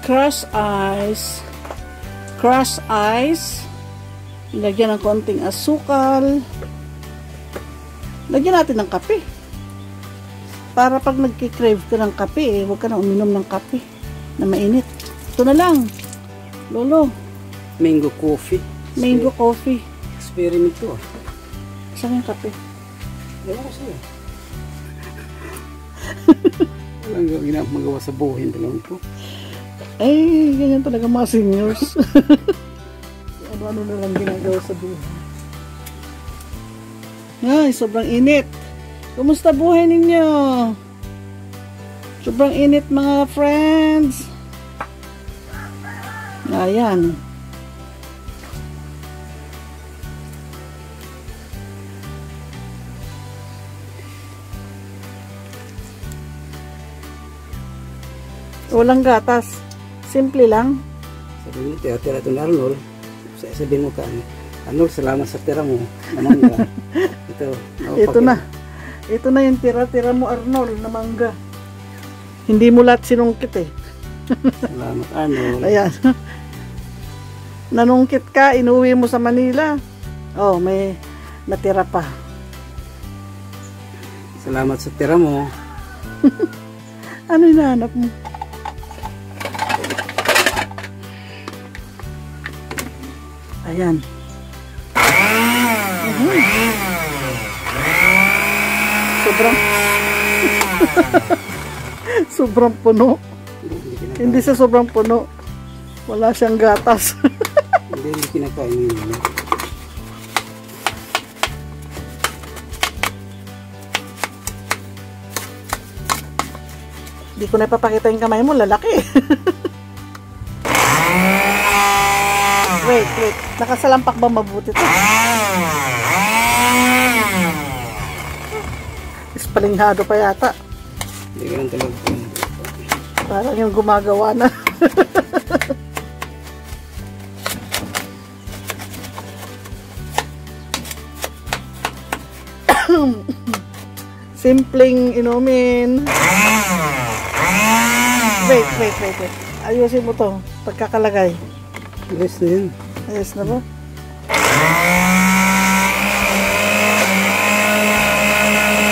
Crush ice. Crush ice. Lagyan ng konting asukal. Lagyan natin ng kape. Para pag nagki-crave ka ng kape, huwag ka na uminom ng kape na mainit. Ito na lang. Lolo. Mango coffee. Mango coffee. Experiment to. Saan yung kape? Wala ko sa'yo. Walang ginagawa sa buhay lang po. Ay, ganyan talaga mga seniors. Ano-ano na lang ginagawa sa buhay. Ay, sobrang init. Kumusta buhay ninyo? Sobrang init mga friends. Ayan. Walang gatas. Simple lang. Sabi mo, tira-tira ito na Arnold. Sabihin mo ka, Arnold, salamat sa tira mo. Namangga. Ito na. Ito na yung tira-tira mo, Arnold, na mangga. Hindi mo lahat sinungkit eh. Salamat, Arnold. Ayan. Nanungkit ka, inuwi mo sa Manila. Oh, may natira pa. Salamat sa tira mo. Ano hinahanap mo? Ayan. Sobrang puno. Hindi sa sobrang puno. Wala siyang gatas. Hindi kinakain yun. Hindi ko na ipapakita yung kamay mo, lalaki. Wait. Nakasalampak ba mabuti ito? Ispalinghado pa yata. Hindi ka lang talaga. Parang yung gumagawa na. Simpleng inumin. Wait. Ayusin mo to. Pagkakalagay. Ayos na yun. Ayos na ba?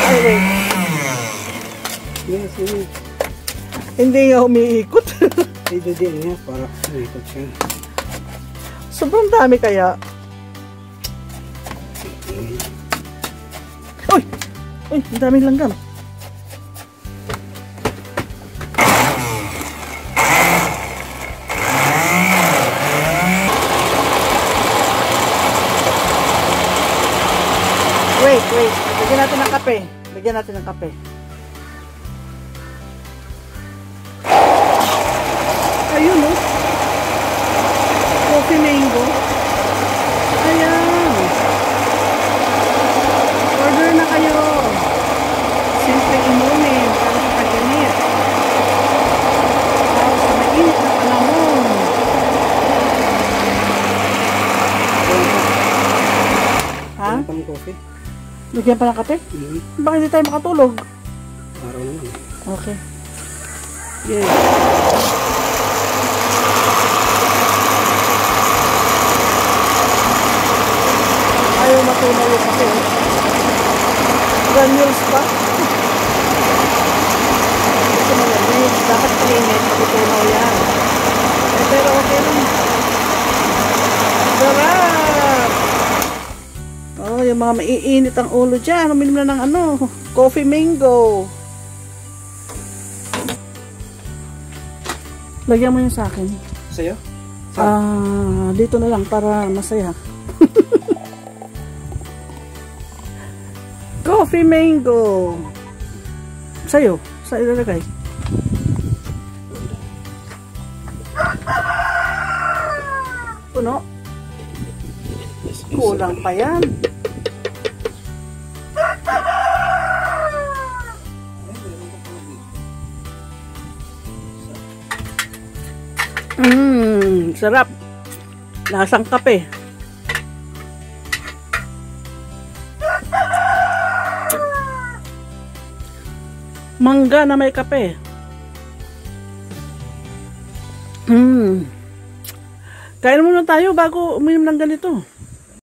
Ay, wait. Yes. Hindi nga umiikot. Ay, dadiyan niya para umiikot siya. Sobrang dami kaya. Uy, ang daming langgam. Wait. Lagyan natin ng kape. Ayun, oh. Coffee mango. Ayan. Order na kayo. Simple inumin para sa pag-init. Para sa mainit na panahon. Ha? Pang coffee. Lagyan pa ng kape? Bakit hindi tayo makatulog? Araw naman. Okay. Yeah. Ayaw matunaw yung kape. Granules pa? Ito na yan. Dapat kainit. Matutunaw yan. Pero okay lang. Sarap! Oh, yung mga maiinit ang ulo dyan. Uminom na ng coffee mango. Lagyan mo yun sa akin. Sa'yo? Dito na lang para masaya. Coffee mango. Sa'yo. Sa'yo lalagay. Puno. Kulang pa yan. Sarap. Lasang kape. Mangga na may kape. Kain muna tayo bago uminom ng ganito.